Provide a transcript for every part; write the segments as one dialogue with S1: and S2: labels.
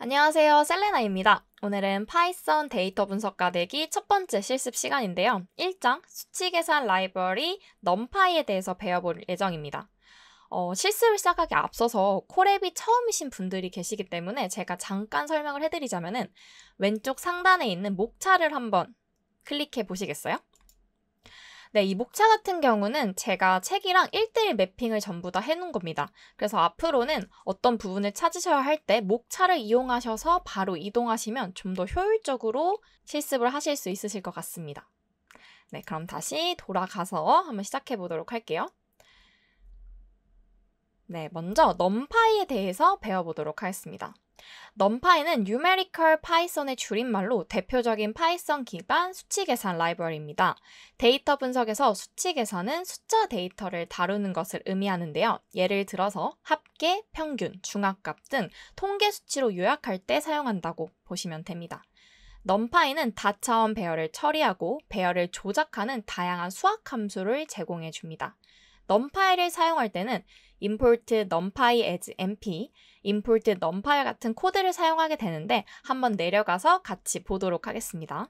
S1: 안녕하세요. 셀레나입니다. 오늘은 파이썬 데이터 분석가 되기 첫 번째 실습 시간인데요. 1장 수치 계산 라이브러리 numpy에 대해서 배워볼 예정입니다. 실습을 시작하기 앞서서 콜앱이 처음이신 분들이 계시기 때문에 제가 잠깐 설명을 해드리자면은 왼쪽 상단에 있는 목차를 한번 클릭해 보시겠어요? 네, 이 목차 같은 경우는 제가 책이랑 1:1 매핑을 전부 다 해놓은 겁니다. 그래서 앞으로는 어떤 부분을 찾으셔야 할 때 목차를 이용하셔서 바로 이동하시면 좀 더 효율적으로 실습을 하실 수 있으실 것 같습니다. 네, 그럼 다시 돌아가서 한번 시작해 보도록 할게요. 네, 먼저 numpy에 대해서 배워보도록 하겠습니다. numpy는 Numerical Python의 줄임말로 대표적인 파이썬 기반 수치 계산 라이브러리입니다. 데이터 분석에서 수치 계산은 숫자 데이터를 다루는 것을 의미하는데요. 예를 들어서 합계, 평균, 중앙값 등 통계 수치로 요약할 때 사용한다고 보시면 됩니다. numpy는 다차원 배열을 처리하고 배열을 조작하는 다양한 수학 함수를 제공해 줍니다. numpy를 사용할 때는 import numpy as np, import numpy 같은 코드를 사용하게 되는데 한번 내려가서 같이 보도록 하겠습니다.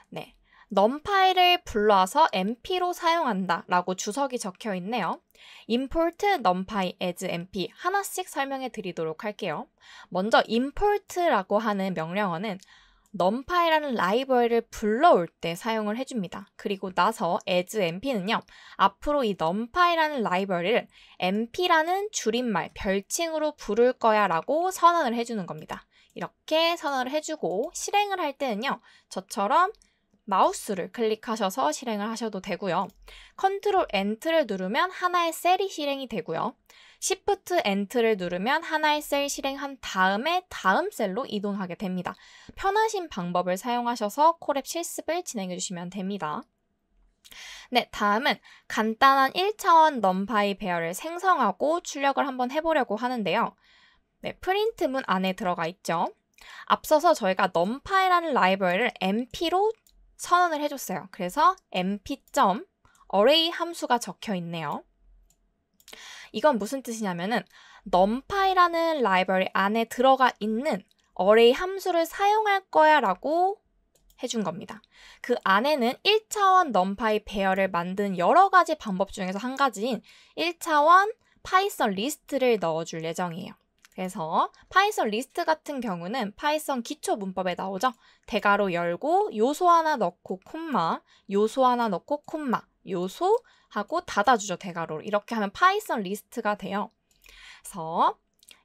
S1: 네, numpy를 불러와서 np로 사용한다 라고 주석이 적혀 있네요. import numpy as np 하나씩 설명해 드리도록 할게요. 먼저 import라고 하는 명령어는 numpy라는 라이브러리를 불러올 때 사용을 해줍니다. 그리고 나서 as np는요. 앞으로 이 numpy라는 라이브러리를 np라는 줄임말, 별칭으로 부를 거야 라고 선언을 해주는 겁니다. 이렇게 선언을 해주고 실행을 할 때는요. 저처럼 마우스를 클릭하셔서 실행을 하셔도 되고요. 컨트롤 엔트를 누르면 하나의 셀이 실행이 되고요. Shift 엔트를 누르면 하나의 셀 실행한 다음에 다음 셀로 이동하게 됩니다. 편하신 방법을 사용하셔서 콜앱 실습을 진행해 주시면 됩니다. 네, 다음은 간단한 1차원 numpy 배열을 생성하고 출력을 한번 해보려고 하는데요. 네, 프린트 문 안에 들어가 있죠. 앞서서 저희가 numpy라는 라이브러리를 np로 선언을 해줬어요. 그래서 np.array 함수가 적혀 있네요. 이건 무슨 뜻이냐면은 numpy라는 라이브러리 안에 들어가 있는 array 함수를 사용할 거야 라고 해준 겁니다. 그 안에는 1차원 numpy 배열을 만든 여러 가지 방법 중에서 한 가지인 1차원 파이썬 리스트를 넣어줄 예정이에요. 그래서 파이썬 리스트 같은 경우는 파이썬 기초 문법에 나오죠. 대괄호 열고 요소 하나 넣고 콤마, 요소 하나 넣고 콤마, 요소 하고 닫아주죠. 대괄호로. 이렇게 하면 파이썬 리스트가 돼요. 그래서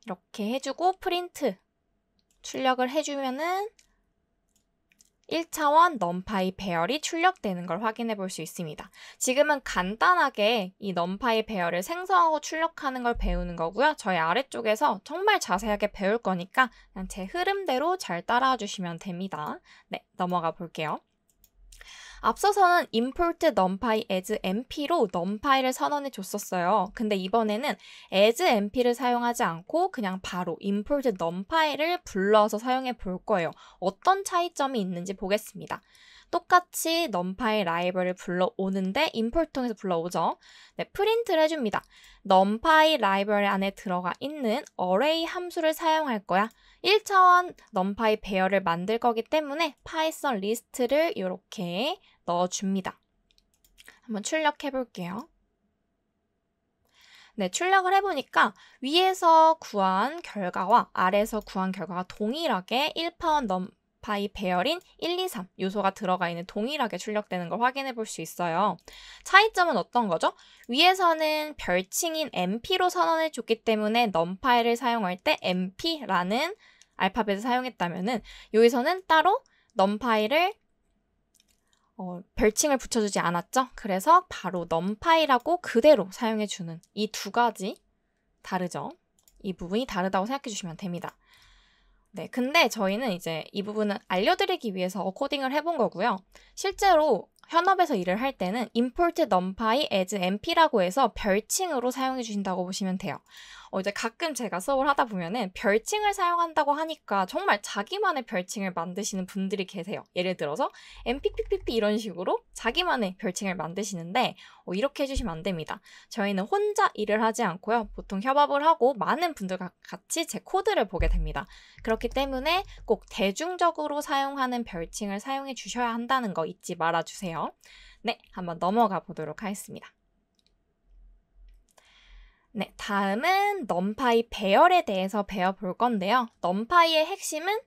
S1: 이렇게 해주고 프린트 출력을 해주면은 1차원 numpy 배열이 출력되는 걸 확인해 볼 수 있습니다. 지금은 간단하게 이 numpy 배열을 생성하고 출력하는 걸 배우는 거고요. 저희 아래쪽에서 정말 자세하게 배울 거니까 그냥 제 흐름대로 잘 따라와 주시면 됩니다. 네, 넘어가 볼게요. 앞서서는 import numpy as np로 numpy를 선언해 줬었어요. 근데 이번에는 as np를 사용하지 않고 그냥 바로 import numpy를 불러서 사용해 볼 거예요. 어떤 차이점이 있는지 보겠습니다. 똑같이 numpy 라이브러리를 불러오는데 import 통해서 불러오죠. 네, 프린트를 해줍니다. numpy 라이브러리 안에 들어가 있는 array 함수를 사용할 거야. 1차원 numpy 배열을 만들 거기 때문에 파이썬 리스트를 이렇게 넣어줍니다. 한번 출력해 볼게요. 네, 출력을 해보니까 위에서 구한 결과와 아래에서 구한 결과가 동일하게 1차원 numpy 배열인 1, 2, 3 요소가 들어가 있는 동일하게 출력되는 걸 확인해 볼 수 있어요. 차이점은 어떤 거죠? 위에서는 별칭인 np로 선언해 줬기 때문에 numpy를 사용할 때 np라는 알파벳을 사용했다면은 여기서는 따로 numpy를 별칭을 붙여주지 않았죠? 그래서 바로 numpy라고 그대로 사용해주는 이 두 가지 다르죠? 이 부분이 다르다고 생각해 주시면 됩니다. 네, 근데 저희는 이제 이 부분은 알려드리기 위해서 코딩을 해본 거고요. 실제로 현업에서 일을 할 때는 import numpy as np라고 해서 별칭으로 사용해 주신다고 보시면 돼요. 이제 가끔 제가 수업을 하다 보면은 별칭을 사용한다고 하니까 정말 자기만의 별칭을 만드시는 분들이 계세요. 예를 들어서 npppp 이런 식으로 자기만의 별칭을 만드시는데 이렇게 해주시면 안 됩니다. 저희는 혼자 일을 하지 않고요. 보통 협업을 하고 많은 분들과 같이 제 코드를 보게 됩니다. 그렇기 때문에 꼭 대중적으로 사용하는 별칭을 사용해 주셔야 한다는 거 잊지 말아주세요. 네, 한번 넘어가 보도록 하겠습니다. 네, 다음은 numpy 배열에 대해서 배워볼 건데요. numpy의 핵심은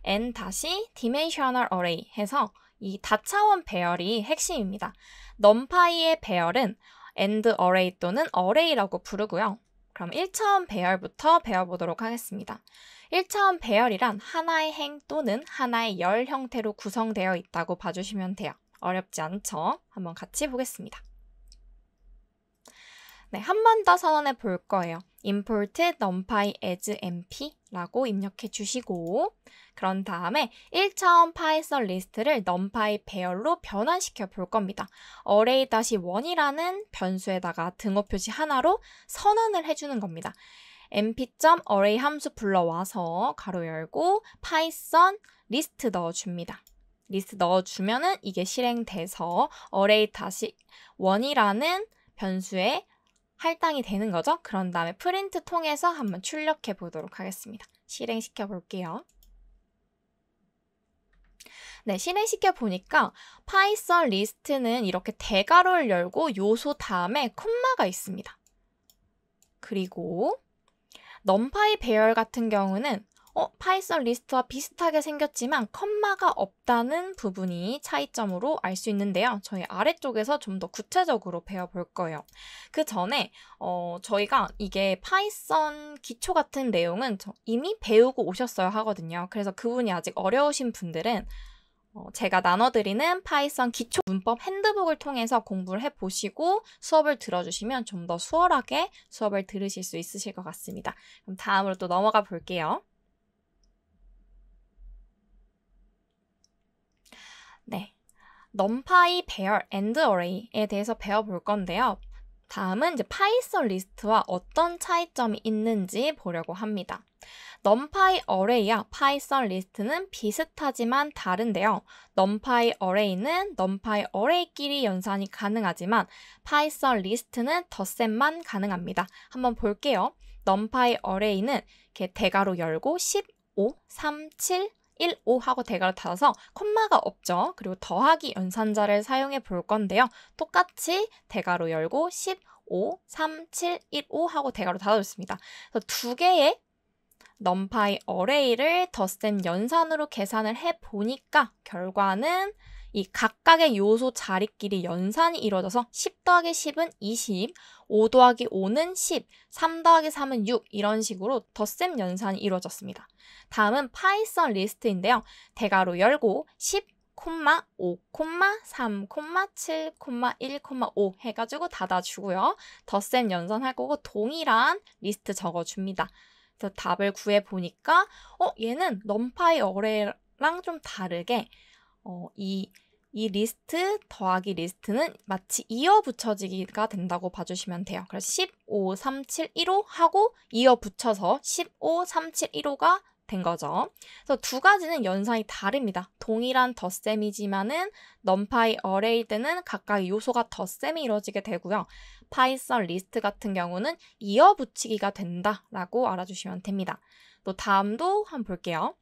S1: n-dimensional array 해서 이 다차원 배열이 핵심입니다. numpy의 배열은 AND array 또는 array라고 부르고요. 그럼 1차원 배열부터 배워보도록 하겠습니다. 1차원 배열이란 하나의 행 또는 하나의 열 형태로 구성되어 있다고 봐주시면 돼요. 어렵지 않죠? 한번 같이 보겠습니다. 네, 한 번 더 선언해 볼 거예요. import numpy as np라고 입력해 주시고 그런 다음에 1차원 파이썬 리스트를 numpy 배열로 변환시켜 볼 겁니다. array-1이라는 변수에다가 등호 표시 하나로 선언을 해주는 겁니다. np.array 함수 불러와서 가로 열고 파이썬 리스트 넣어줍니다. 리스트 넣어주면은 이게 실행돼서 array-1이라는 변수에 할당이 되는 거죠. 그런 다음에 프린트 통해서 한번 출력해 보도록 하겠습니다. 실행시켜 볼게요. 네, 실행시켜 보니까 파이썬 리스트는 이렇게 대괄호를 열고 요소 다음에 콤마가 있습니다. 그리고 numpy 배열 같은 경우는 파이썬 리스트와 비슷하게 생겼지만 컴마가 없다는 부분이 차이점으로 알 수 있는데요. 저희 아래쪽에서 좀 더 구체적으로 배워볼 거예요. 그 전에 저희가 이게 파이썬 기초 같은 내용은 이미 배우고 오셨어야 하거든요. 그래서 그분이 아직 어려우신 분들은 제가 나눠드리는 파이썬 기초 문법 핸드북을 통해서 공부를 해보시고 수업을 들어주시면 좀 더 수월하게 수업을 들으실 수 있으실 것 같습니다. 그럼 다음으로 또 넘어가 볼게요. 네, numpy 배열 AND array에 대해서 배워볼 건데요. 다음은 이제 파이썬 리스트와 어떤 차이점이 있는지 보려고 합니다. numpy array와 파이썬 리스트는 비슷하지만 다른데요. numpy array는 numpy array끼리 연산이 가능하지만 파이썬 리스트는 덧셈만 가능합니다. 한번 볼게요. numpy array는 이렇게 대괄호 열고 15, 3, 7, 1, 5 하고 대괄호 닫아서 콤마가 없죠. 그리고 더하기 연산자를 사용해 볼 건데요. 똑같이 대괄호 열고 15, 3, 7, 1, 5 하고 대괄호 닫아줬습니다. 그래서 두 개의 numpy array를 덧셈 연산으로 계산을 해보니까 결과는 이 각각의 요소 자리끼리 연산이 이루어져서 10 더하기 10은 20, 5 더하기 5는 10, 3 더하기 3은 6 이런 식으로 덧셈 연산이 이루어졌습니다. 다음은 파이썬 리스트인데요. 대괄호 열고 10, 5, 3, 7, 1, 5 해가지고 닫아주고요. 덧셈 연산할 거고 동일한 리스트 적어줍니다. 그래서 답을 구해보니까 얘는 numpy array랑 좀 다르게 이 리스트 더하기 리스트는 마치 이어 붙여지기가 된다고 봐주시면 돼요. 그래서 15, 3, 7, 1호 하고 이어 붙여서 15, 3, 7, 1호가 된 거죠. 그래서 두 가지는 연산이 다릅니다. 동일한 덧셈이지만은 numpy array 때는 각각 요소가 덧셈이 이루어지게 되고요. 파이썬 리스트 같은 경우는 이어 붙이기가 된다라고 알아주시면 됩니다. 또 다음도 한번 볼게요.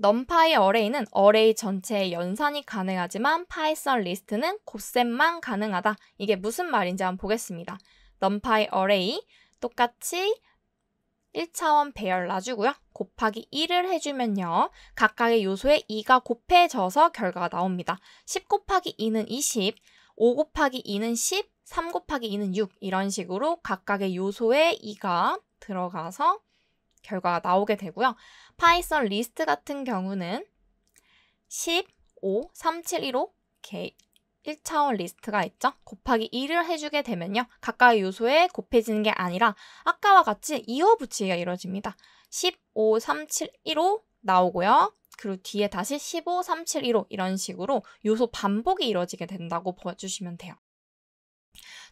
S1: numpy array는 array 전체의 연산이 가능하지만 파이썬 리스트는 곱셈만 가능하다. 이게 무슨 말인지 한번 보겠습니다. numpy array 똑같이 1차원 배열 놔주고요. 곱하기 1을 해주면요. 각각의 요소에 2가 곱해져서 결과가 나옵니다. 10 곱하기 2는 20, 5 곱하기 2는 10, 3 곱하기 2는 6 이런 식으로 각각의 요소에 2가 들어가서 결과가 나오게 되고요. 파이썬 리스트 같은 경우는 10, 5, 3, 7, 1, 5 이렇게 1차원 리스트가 있죠. 곱하기 2를 해주게 되면요. 각각의 요소에 곱해지는 게 아니라 아까와 같이 이어 붙이기가 이루어집니다. 15, 3, 7, 1, 5 나오고요. 그리고 뒤에 다시 15, 37, 15 이런 식으로 요소 반복이 이루어지게 된다고 봐주시면 돼요.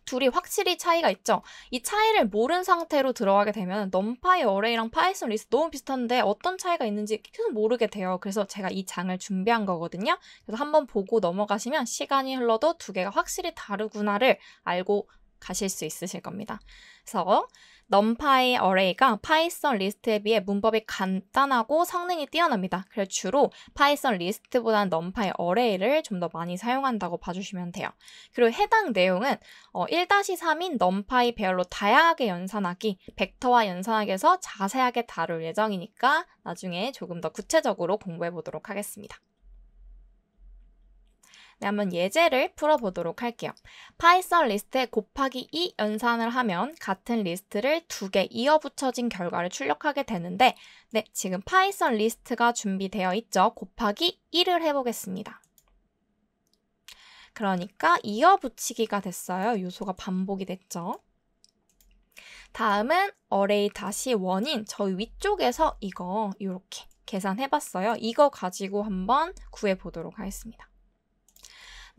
S1: 둘이 확실히 차이가 있죠. 이 차이를 모른 상태로 들어가게 되면 numpy 어레이랑 파이썬 리스트 너무 비슷한데 어떤 차이가 있는지 계속 모르게 돼요. 그래서 제가 이 장을 준비한 거거든요. 그래서 한번 보고 넘어가시면 시간이 흘러도 두 개가 확실히 다르구나를 알고 가실 수 있으실 겁니다. 그래서 numpy 어레이가 파이썬 리스트에 비해 문법이 간단하고 성능이 뛰어납니다. 그래서 주로 파이썬 리스트보다는 numpy 어레이를 좀 더 많이 사용한다고 봐주시면 돼요. 그리고 해당 내용은 1-3인 numpy 배열로 다양하게 연산하기, 벡터와 연산하기에서 자세하게 다룰 예정이니까 나중에 조금 더 구체적으로 공부해 보도록 하겠습니다. 네, 한번 예제를 풀어보도록 할게요. 파이썬 리스트에 곱하기 2 연산을 하면 같은 리스트를 2개 이어 붙여진 결과를 출력하게 되는데 네, 지금 파이썬 리스트가 준비되어 있죠. 곱하기 1을 해보겠습니다. 그러니까 이어 붙이기가 됐어요. 요소가 반복이 됐죠. 다음은 array 다시 1인 저희 위쪽에서 이거 이렇게 계산해봤어요. 이거 가지고 한번 구해보도록 하겠습니다.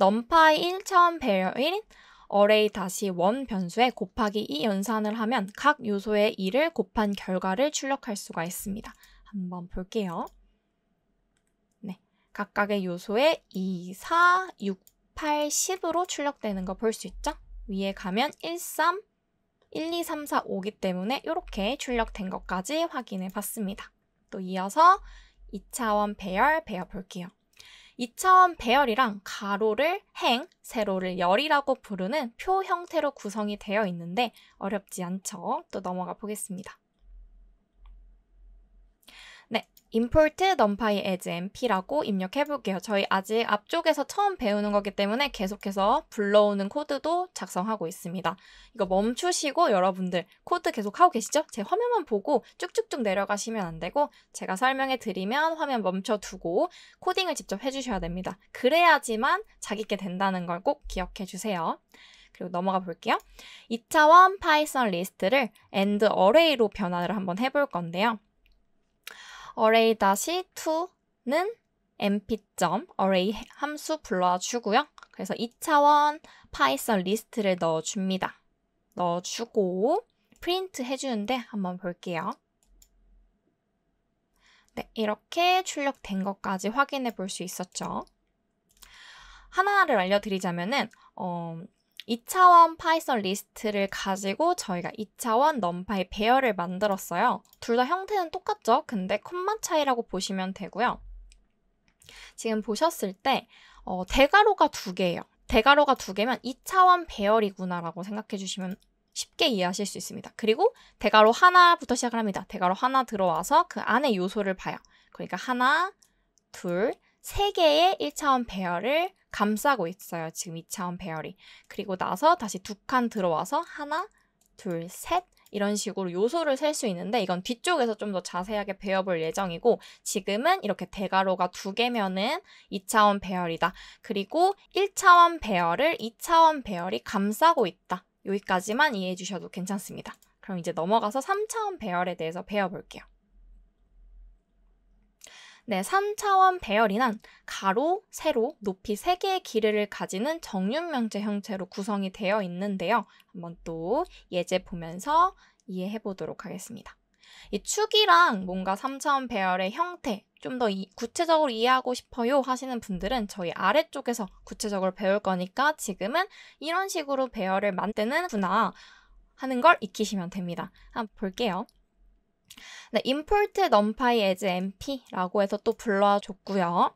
S1: numpy 1차원 배열인 array 다시 1 변수에 곱하기 2 연산을 하면 각 요소의 2를 곱한 결과를 출력할 수가 있습니다. 한번 볼게요. 네, 각각의 요소에 2, 4, 6, 8, 10으로 출력되는 거 볼 수 있죠? 위에 가면 1, 3, 1, 2, 3, 4, 5기 때문에 이렇게 출력된 것까지 확인해 봤습니다. 또 이어서 2차원 배열 볼게요. 2차원 배열이랑 가로를 행, 세로를 열이라고 부르는 표 형태로 구성이 되어 있는데 어렵지 않죠? 또 넘어가 보겠습니다. 네, import numpy as np라고 입력해 볼게요. 저희 아직 앞쪽에서 처음 배우는 거기 때문에 계속해서 불러오는 코드도 작성하고 있습니다. 이거 멈추시고 여러분들 코드 계속 하고 계시죠? 제 화면만 보고 쭉쭉쭉 내려가시면 안 되고 제가 설명해 드리면 화면 멈춰두고 코딩을 직접 해주셔야 됩니다. 그래야지만 자기께 된다는 걸 꼭 기억해 주세요. 그리고 넘어가 볼게요. 2차원 파이썬 리스트를 end array로 변화를 한번 해볼 건데요. array-2는 np.array 함수 불러주고요. 그래서 2차원 파이썬 리스트를 넣어줍니다. 넣어주고 프린트 해주는데 한번 볼게요. 네, 이렇게 출력된 것까지 확인해 볼 수 있었죠. 하나를 알려드리자면은 2차원 파이썬 리스트를 가지고 저희가 2차원 numpy 배열을 만들었어요. 둘 다 형태는 똑같죠? 근데 콤마 차이라고 보시면 되고요. 지금 보셨을 때 대괄호가 2개예요. 대괄호가 2개면 2차원 배열이구나 라고 생각해 주시면 쉽게 이해하실 수 있습니다. 그리고 대괄호 하나부터 시작을 합니다. 대괄호 하나 들어와서 그 안에 요소를 봐요. 그러니까 하나, 둘, 3개의 1차원 배열을 감싸고 있어요. 지금 2차원 배열이. 그리고 나서 다시 2칸 들어와서 하나, 둘, 셋 이런 식으로 요소를 셀 수 있는데 이건 뒤쪽에서 좀 더 자세하게 배워볼 예정이고 지금은 이렇게 대괄호가 2개면은 2차원 배열이다. 그리고 1차원 배열을 2차원 배열이 감싸고 있다. 여기까지만 이해해 주셔도 괜찮습니다. 그럼 이제 넘어가서 3차원 배열에 대해서 배워볼게요. 네, 3차원 배열이란 가로, 세로, 높이 3개의 길이를 가지는 정육면체 형태로 구성이 되어 있는데요. 한번 또 예제 보면서 이해해 보도록 하겠습니다. 이 축이랑 뭔가 3차원 배열의 형태 좀 더 구체적으로 이해하고 싶어요 하시는 분들은 저희 아래쪽에서 구체적으로 배울 거니까 지금은 이런 식으로 배열을 만드는구나 하는 걸 익히시면 됩니다. 한번 볼게요. 네, import numpy as np라고 해서 또 불러줬고요.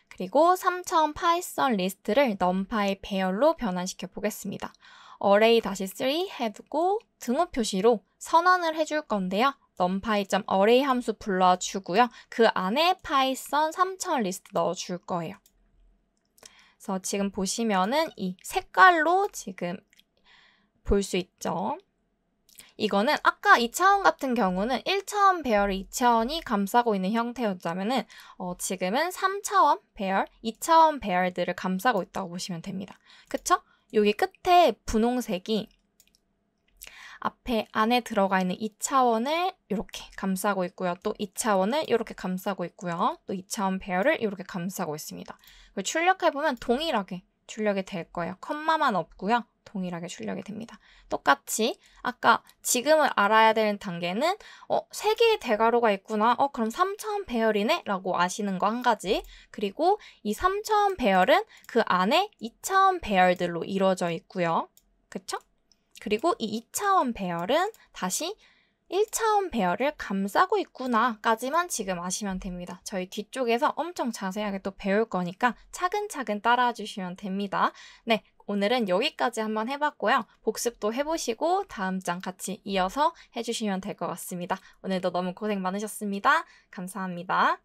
S1: 그리고 3차원 파이썬 리스트를 numpy 배열로 변환시켜 보겠습니다. array-3 해두고 등호 표시로 선언을 해줄 건데요. numpy.array 함수 불러주고요. 그 안에 파이썬 3차원 리스트 넣어줄 거예요. 그래서 지금 보시면은 이 색깔로 지금 볼 수 있죠. 이거는 아까 2차원 같은 경우는 1차원 배열을 2차원이 감싸고 있는 형태였다면은 지금은 3차원 배열, 2차원 배열들을 감싸고 있다고 보시면 됩니다. 그쵸? 여기 끝에 분홍색이 앞에 안에 들어가 있는 2차원을 이렇게 감싸고 있고요. 또 2차원을 이렇게 감싸고 있고요. 또 2차원 배열을 이렇게 감싸고 있습니다. 출력해보면 동일하게 출력이 될 거예요. 컴마만 없고요. 동일하게 출력이 됩니다. 똑같이 아까 지금을 알아야 되는 단계는 3개의 대괄호가 있구나. 그럼 3차원 배열이네? 라고 아시는 거 한 가지. 그리고 이 3차원 배열은 그 안에 2차원 배열들로 이루어져 있고요. 그쵸? 그리고 이 2차원 배열은 다시 1차원 배열을 감싸고 있구나 까지만 지금 아시면 됩니다. 저희 뒤쪽에서 엄청 자세하게 또 배울 거니까 차근차근 따라와 주시면 됩니다. 네, 오늘은 여기까지 한번 해봤고요. 복습도 해보시고 다음 장 같이 이어서 해주시면 될 것 같습니다. 오늘도 너무 고생 많으셨습니다. 감사합니다.